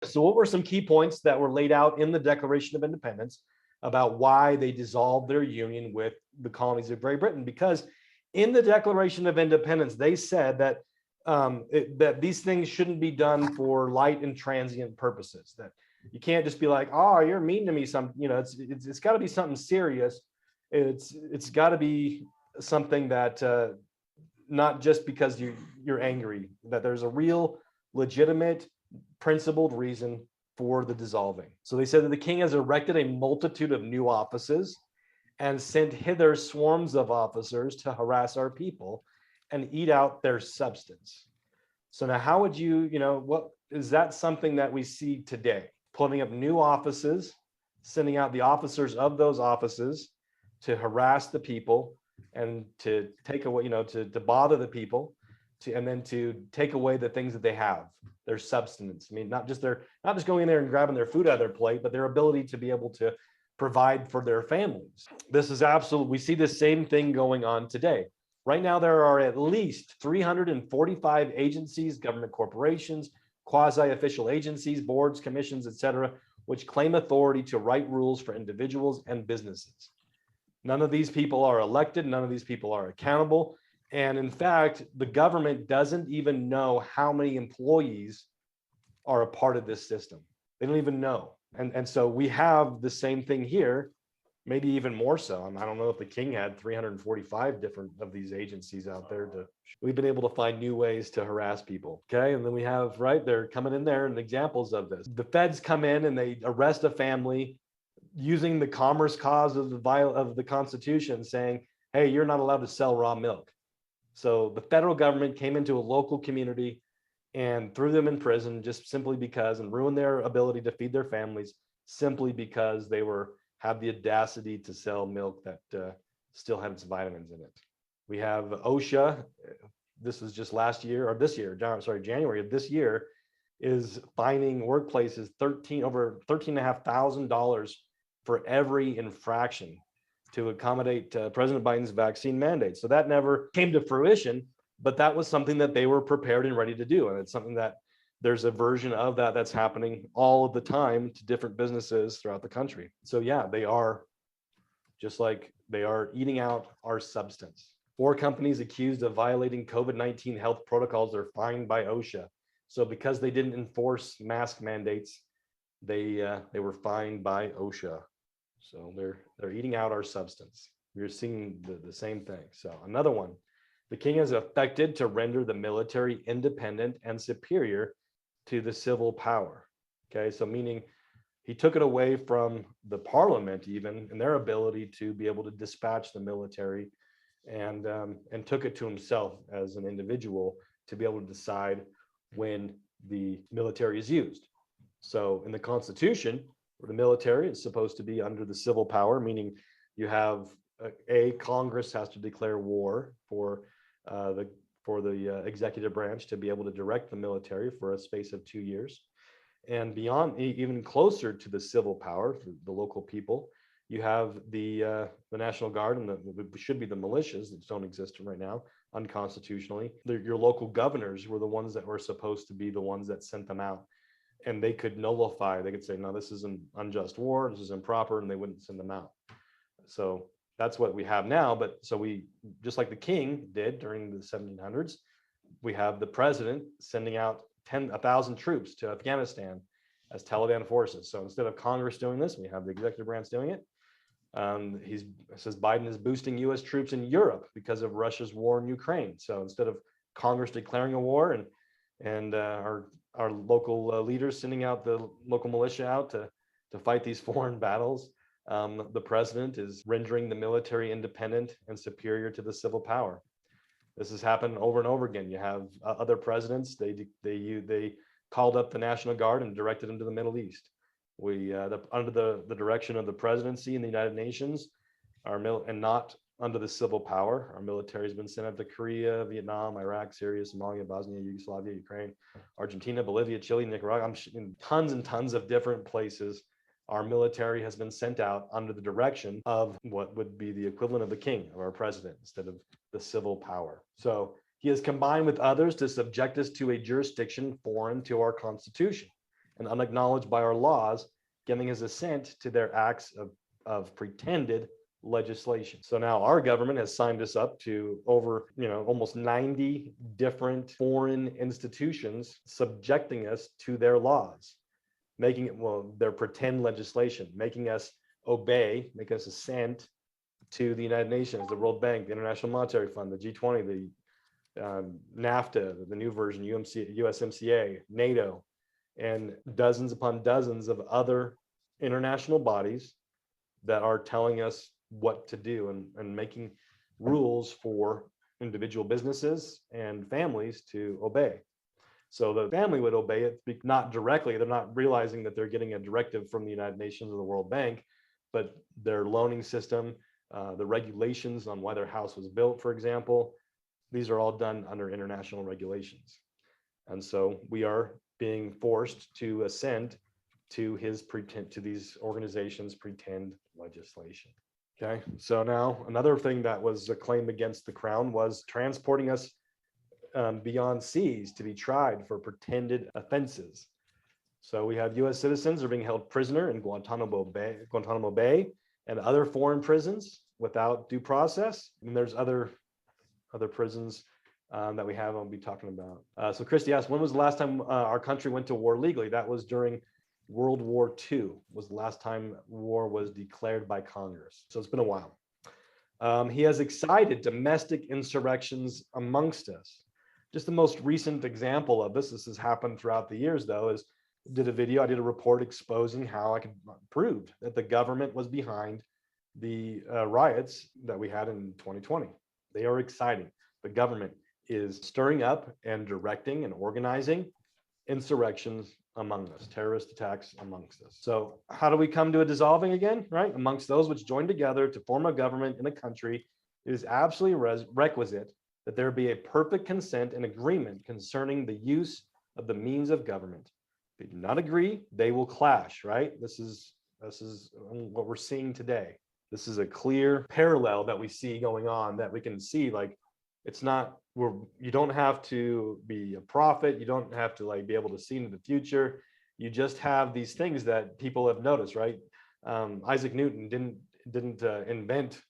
So what were some key points that were laid out in the Declaration of Independence about why they dissolved their union with the colonies of Great Britain? Because in the Declaration of Independence, they said that that these things shouldn't be done for light and transient purposes. That you can't just be like, oh, you're mean to me. It's got to be something serious. It's got to be something that not just because you're angry. That there's a real, legitimate, principled reason for the dissolving. So they said that the king has erected a multitude of new offices and sent hither swarms of officers to harass our people and eat out their substance. So now how would what is that something that we see today? Putting up new offices, sending out the officers of those offices to harass the people and to take away, to bother the people, and then to take away the things that they have, their substance. I mean, not just going in there and grabbing their food out of their plate, but their ability to be able to provide for their families. This is absolutely, we see the same thing going on today. Right now, there are at least 345 agencies, government corporations, quasi-official agencies, boards, commissions, etc., which claim authority to write rules for individuals and businesses. None of these people are elected. None of these people are accountable. And in fact, the government doesn't even know how many employees are a part of this system. They don't even know. And so we have the same thing here, maybe even more so. I don't know if the king had 345 different of these agencies out there. We've been able to find new ways to harass people. Okay. And then we have, right, they're coming in there and examples of this. The feds come in and they arrest a family using the commerce clause of the Constitution, saying, hey, you're not allowed to sell raw milk. So the federal government came into a local community and threw them in prison just simply because, and ruined their ability to feed their families simply because they had the audacity to sell milk that still had its vitamins in it. We have OSHA. This was just January of this year, is fining workplaces over $13,500 for every infraction to accommodate President Biden's vaccine mandate. So that never came to fruition, but that was something that they were prepared and ready to do. And it's something that there's a version of that's happening all of the time to different businesses throughout the country. So yeah, they are just like they are eating out our substance. 4 companies accused of violating COVID-19 health protocols are fined by OSHA. So because they didn't enforce mask mandates, they were fined by OSHA. So they're eating out our substance. We're seeing the same thing. So another one, the king has affected to render the military independent and superior to the civil power. Okay, so meaning he took it away from the parliament even and their ability to be able to dispatch the military, and took it to himself as an individual to be able to decide when the military is used. So in the Constitution, the military is supposed to be under the civil power, meaning you have Congress has to declare war for the executive branch to be able to direct the military for a space of 2 years. And beyond, even closer to the civil power, the local people, you have the National Guard, and should be the militias that don't exist right now unconstitutionally. Your local governors were the ones that were supposed to be the ones that sent them out. And they could nullify, they could say, no, this is an unjust war, this is improper, and they wouldn't send them out. So that's what we have now. But so we, just like the king did during the 1700s, we have the president sending out 1,000 troops to Afghanistan as Taliban forces. So instead of Congress doing this, we have the executive branch doing it. He says Biden is boosting U.S. troops in Europe because of Russia's war in Ukraine. So instead of Congress declaring a war and our local leaders sending out the local militia out to fight these foreign battles, the president is rendering the military independent and superior to the civil power. This has happened over and over again. You have other presidents, they called up the National Guard and directed them to the Middle East. Under the direction of the presidency in the United Nations, and not under the civil power, our military has been sent out to Korea, Vietnam, Iraq, Syria, Somalia, Bosnia, Yugoslavia, Ukraine, Argentina, Bolivia, Chile, Nicaragua, in tons and tons of different places. Our military has been sent out under the direction of what would be the equivalent of the king, of our president, instead of the civil power. So he has combined with others to subject us to a jurisdiction foreign to our Constitution and unacknowledged by our laws, giving his assent to their acts of pretended legislation. So now our government has signed us up to over, almost 90 different foreign institutions subjecting us to their laws, making it, their pretend legislation, making us obey, making us assent to the United Nations, the World Bank, the International Monetary Fund, the G20, the NAFTA, the new version, USMCA, NATO, and dozens upon dozens of other international bodies that are telling us what to do and making rules for individual businesses and families to obey. So the family would obey it, not directly. They're not realizing that they're getting a directive from the United Nations or the World Bank, but their loaning system, the regulations on why their house was built, for example, these are all done under international regulations. And so we are being forced to assent to these organizations' pretend legislation. Okay, so now another thing that was a claim against the crown was transporting us beyond seas to be tried for pretended offenses. So we have U.S. citizens are being held prisoner in Guantanamo Bay and other foreign prisons without due process. And there's other prisons that we have I'll be talking about. So Christy asked, when was the last time our country went to war legally? That was during World War II, was the last time war was declared by Congress. So it's been a while. He has excited domestic insurrections amongst us. Just the most recent example of this has happened throughout the years, though, is I did a report exposing how I could prove that the government was behind the riots that we had in 2020. They are exciting. The government is stirring up and directing and organizing insurrections among us, terrorist attacks amongst us. So how do we come to a dissolving again, right? Amongst those which join together to form a government in a country, it is absolutely requisite that there be a perfect consent and agreement concerning the use of the means of government. If they do not agree, they will clash, right? This is what we're seeing today. This is a clear parallel that we see going on, that we can see, like, it's not, you don't have to be a prophet. You don't have to be able to see into the future. You just have these things that people have noticed, right? Isaac Newton didn't invent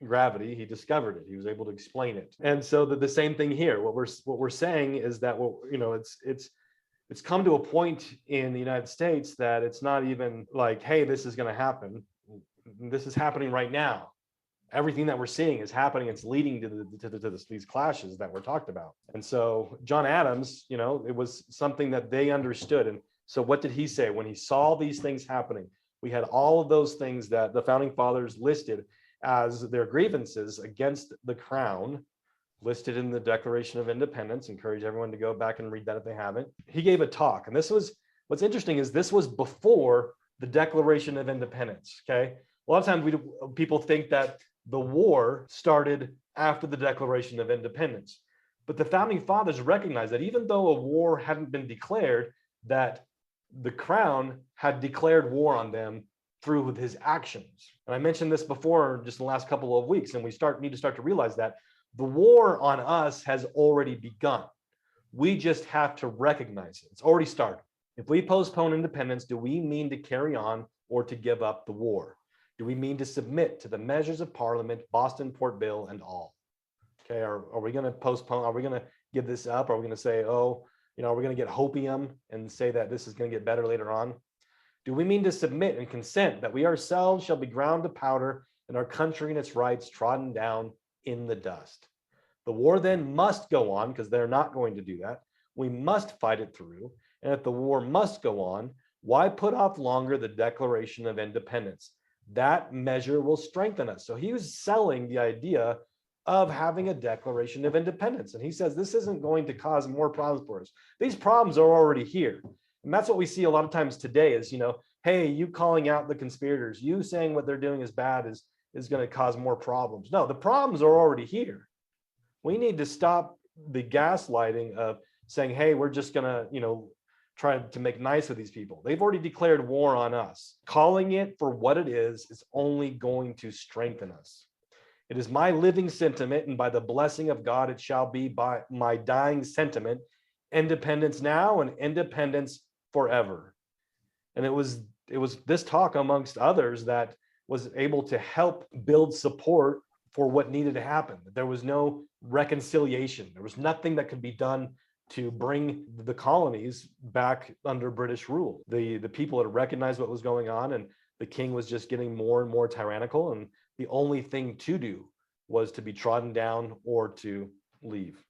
gravity. He discovered it. He was able to explain it. And so the same thing here. What we're saying is that, it's come to a point in the United States that it's not even like, hey, this is going to happen. This is happening right now. Everything that we're seeing is happening. It's leading to these clashes that we're talked about. And so John Adams, it was something that they understood. And so what did he say when he saw these things happening? We had all of those things that the founding fathers listed as their grievances against the crown, listed in the Declaration of Independence. Encourage everyone to go back and read that if they haven't. He gave a talk. And what's interesting is this was before the Declaration of Independence. Okay. A lot of times people think that the war started after the Declaration of Independence. But the founding fathers recognized that even though a war hadn't been declared, that the crown had declared war on them through his actions. And I mentioned this before, just in the last couple of weeks, and we need to start to realize that the war on us has already begun. We just have to recognize it. It's already started. If we postpone independence, do we mean to carry on or to give up the war? Do we mean to submit to the measures of Parliament, Boston Port Bill, and all? Okay, are we going to postpone? Are we going to give this up? Are we going to say, are we going to get hopium and say that this is going to get better later on? Do we mean to submit and consent that we ourselves shall be ground to powder and our country and its rights trodden down in the dust? The war then must go on, because they're not going to do that. We must fight it through. And if the war must go on, why put off longer the Declaration of Independence? That measure will strengthen us. So he was selling the idea of having a Declaration of Independence. And he says this isn't going to cause more problems for us. These problems are already here. And that's what we see a lot of times today is, hey, you calling out the conspirators, you saying what they're doing is bad is going to cause more problems. No, the problems are already here. We need to stop the gaslighting of saying, hey, we're just going to, try to make nice with these people. They've already declared war on us. Calling it for what it is only going to strengthen us. It is my living sentiment, and by the blessing of God, it shall be by my dying sentiment, independence now and independence forever. And it was this talk, amongst others, that was able to help build support for what needed to happen. There was no reconciliation. There was nothing that could be done to bring the colonies back under British rule. The people had recognized what was going on, and the king was just getting more and more tyrannical. And the only thing to do was to be trodden down or to leave.